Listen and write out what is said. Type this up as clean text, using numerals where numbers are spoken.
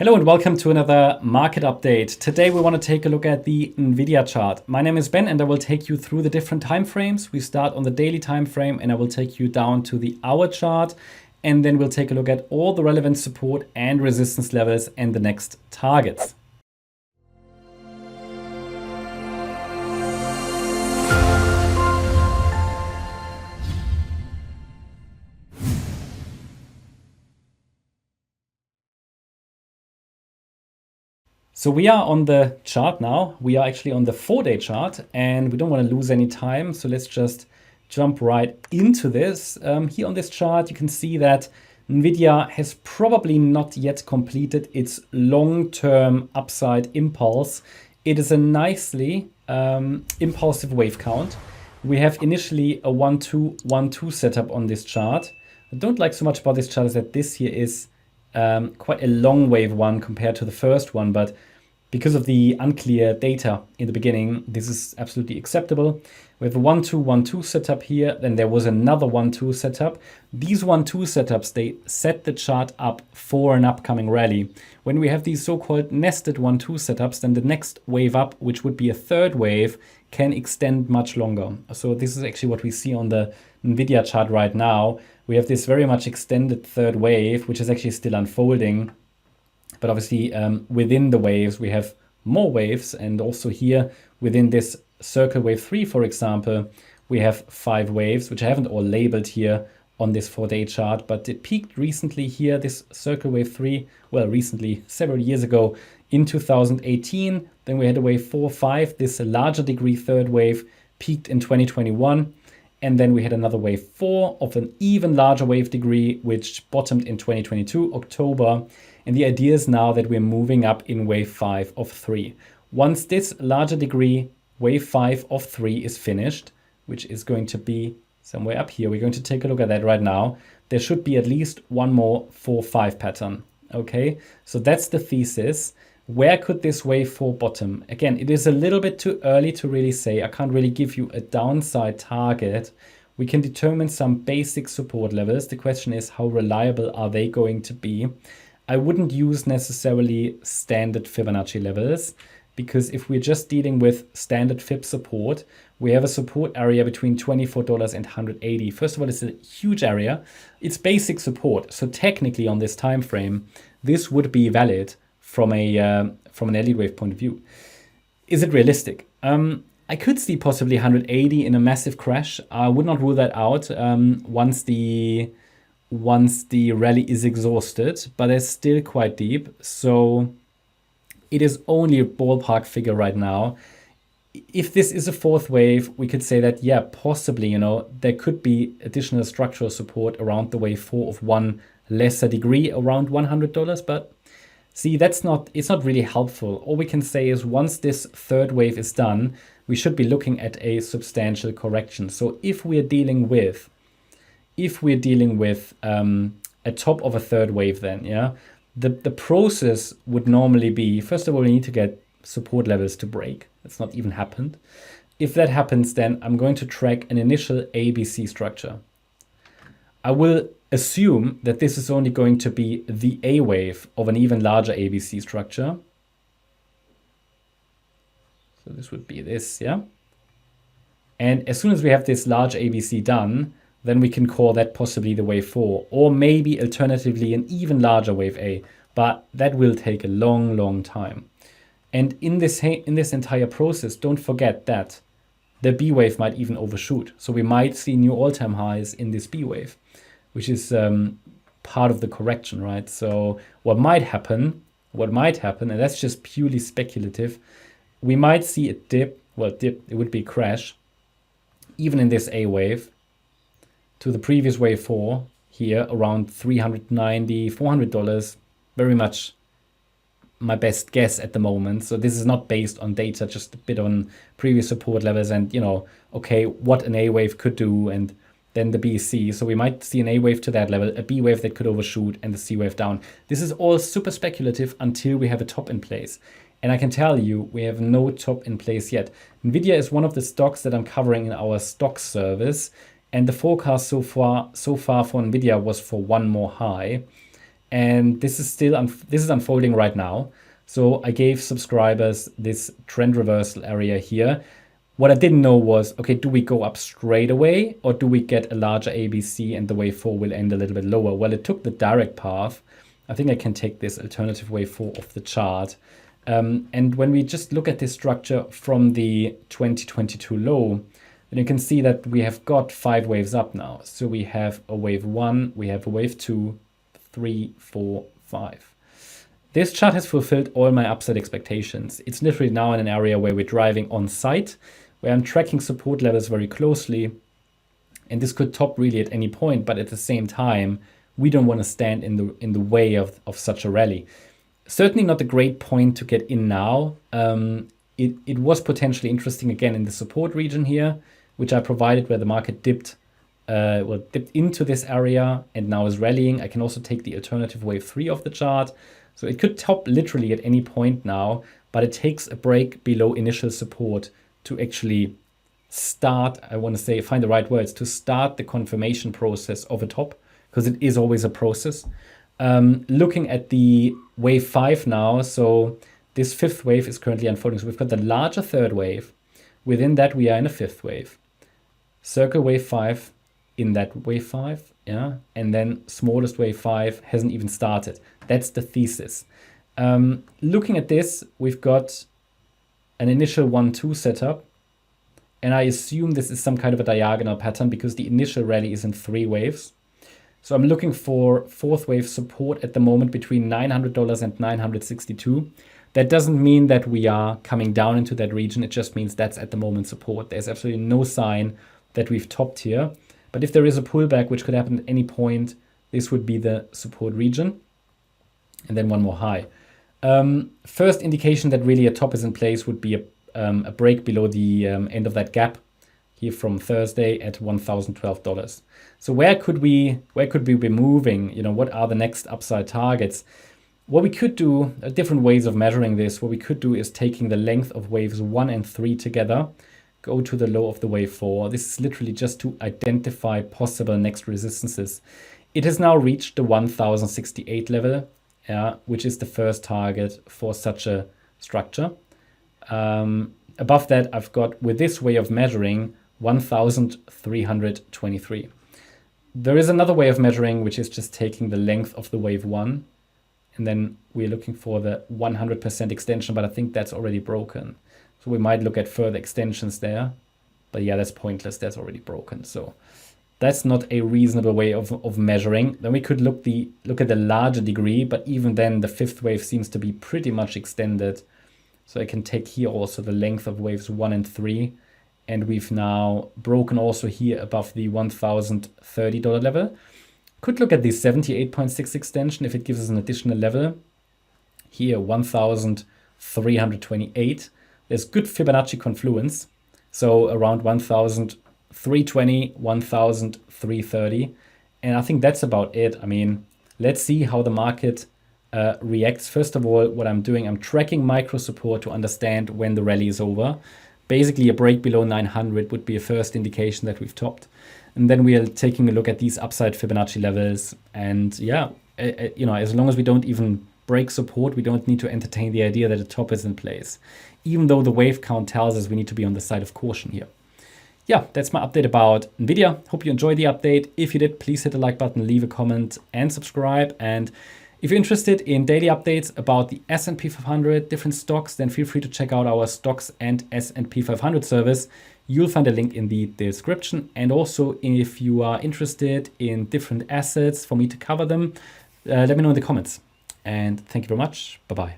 Hello and welcome to another market update. Today we want to take a look at the NVIDIA chart. My name is Ben and I will take you through the different time frames. We start on the daily time frame and I will take you down to the hour chart, and then we'll take a look at all the relevant support and resistance levels and the next targets. So we are on the chart now. We are actually on the 4-day chart and we don't want to lose any time. So let's just jump right into this. Here on this chart, you can see that NVIDIA has probably not yet completed its long-term upside impulse. It is a nicely impulsive wave count. We have initially a 1-2-1-2 setup on this chart. I don't like so much about this chart is that this here is quite a long wave one compared to the first one, but because of the unclear data in the beginning, this is absolutely acceptable. We have a 1-2-1-2 setup here, then there was another 1-2 setup. These 1-2 setups, they set the chart up for an upcoming rally. When we have these so-called nested 1-2 setups, then the next wave up, which would be a third wave, can extend much longer. So this is actually what we see on the NVIDIA chart right now. We have this very much extended third wave, which is actually still unfolding. But obviously within the waves, we have more waves. And also here within this circle wave 3, for example, we have 5 waves, which I haven't all labeled here on this 4-day chart. But it peaked recently here, this circle wave 3, well, recently, several years ago in 2018. Then we had a wave 4, 5, this larger degree third wave peaked in 2021. And then we had another wave 4 of an even larger wave degree, which bottomed in 2022, October. And the idea is now that we're moving up in wave 5 of 3. Once this larger degree, wave 5 of 3 is finished, which is going to be somewhere up here, we're going to take a look at that right now. There should be at least one more 4-5 pattern. Okay, so that's the thesis. Where could this wave 4 bottom? Again, it is a little bit too early to really say. I can't really give you a downside target. We can determine some basic support levels. The question is, how reliable are they going to be? I wouldn't use necessarily standard Fibonacci levels, because if we're just dealing with standard Fib support, we have a support area between $24 and $180. First of all, it's a huge area. It's basic support. So technically on this time frame, this would be valid from an Elliott Wave point of view. Is it realistic? I could see possibly 180 in a massive crash. I would not rule that out once the rally is exhausted, but it's still quite deep. So it is only a ballpark figure right now. If this is a fourth wave, we could say that, yeah, possibly, there could be additional structural support around the wave 4 of one lesser degree around $100, but see, it's not really helpful. All we can say is once this third wave is done, we should be looking at a substantial correction. So if we're dealing with a top of a third wave, then the process would normally be, first of all, we need to get support levels to break. That's not even happened. If that happens, then I'm going to track an initial ABC structure. I will assume that this is only going to be the A wave of an even larger ABC structure. So this would be this, yeah? And as soon as we have this large ABC done, then we can call that possibly the wave 4, or maybe alternatively an even larger wave A, but that will take a long, long time. And in this entire process, don't forget that the B wave might even overshoot. So we might see new all-time highs in this B wave, which is part of the correction, right? So what might happen, and that's just purely speculative, we might see a dip, it would be a crash, even in this A wave, to the previous wave 4 here around $390, $400, very much my best guess at the moment. So this is not based on data, just a bit on previous support levels and, okay, what an A wave could do, and then the B, C. So we might see an A wave to that level, a B wave that could overshoot, and the C wave down. This is all super speculative until we have a top in place. And I can tell you, we have no top in place yet. NVIDIA is one of the stocks that I'm covering in our stock service. And the forecast so far for NVIDIA was for one more high. And this is unfolding right now. So I gave subscribers this trend reversal area here. What I didn't know was, okay, do we go up straight away or do we get a larger ABC and the wave 4 will end a little bit lower? Well, it took the direct path. I think I can take this alternative wave 4 off the chart. And when we just look at this structure from the 2022 low, then you can see that we have got 5 waves up now. So we have a wave 1, we have a wave 2, 3, 4, 5. This chart has fulfilled all my upside expectations. It's literally now in an area where we're driving on site, where I'm tracking support levels very closely. And this could top really at any point, but at the same time, we don't want to stand in the way of such a rally. Certainly not a great point to get in now. It was potentially interesting again in the support region here, which I provided where the market dipped into this area and now is rallying. I can also take the alternative wave 3 off the chart. So it could top literally at any point now, but it takes a break below initial support to actually start, I want to say, find the right words, to start the confirmation process of a top, because it is always a process. Looking at the wave 5 now, so this 5th wave is currently unfolding. So we've got the larger 3rd wave. Within that, we are in a 5th wave. Circle wave 5 in that wave 5, yeah, and then smallest wave 5 hasn't even started. That's the thesis. Looking at this, we've got an initial 1-2 setup, and I assume this is some kind of a diagonal pattern because the initial rally is in 3 waves. So I'm looking for 4th wave support at the moment between $900 and $962. That doesn't mean that we are coming down into that region. It just means that's at the moment support. There's absolutely no sign that we've topped here. But if there is a pullback, which could happen at any point, this would be the support region. And then one more high. First indication that really a top is in place would be a break below the end of that gap here from Thursday at $1,012. So where could we be moving? You know, what are the next upside targets? What we could do, different ways of measuring this, what we could do is taking the length of waves 1 and 3 together, go to the low of the wave 4. This is literally just to identify possible next resistances. It has now reached the 1068 level, which is the first target for such a structure. Above that, I've got, with this way of measuring, 1323. There is another way of measuring, which is just taking the length of the wave 1. And then we're looking for the 100% extension, but I think that's already broken. So we might look at further extensions there. But yeah, that's pointless. That's already broken. So that's not a reasonable way of measuring. Then we could look at the larger degree, but even then the 5th wave seems to be pretty much extended. So I can take here also the length of waves 1 and 3. And we've now broken also here above the $1,030 level. Could look at the 78.6 extension if it gives us an additional level. Here, 1,328. There's good Fibonacci confluence. So around 1,320, 1,330. And I think that's about it. I mean, let's see how the market reacts. First of all, what I'm doing, I'm tracking micro support to understand when the rally is over. Basically, a break below 900 would be a first indication that we've topped. And then we are taking a look at these upside Fibonacci levels. And yeah, you know, as long as we don't even break support, we don't need to entertain the idea that a top is in place, even though the wave count tells us we need to be on the side of caution here. Yeah, that's my update about NVIDIA. Hope you enjoyed the update. If you did, please hit the like button, leave a comment and subscribe. And if you're interested in daily updates about the S&P 500, different stocks, then feel free to check out our stocks and S&P 500 service. You'll find a link in the description. And also, if you are interested in different assets for me to cover them, let me know in the comments. And thank you very much. Bye-bye.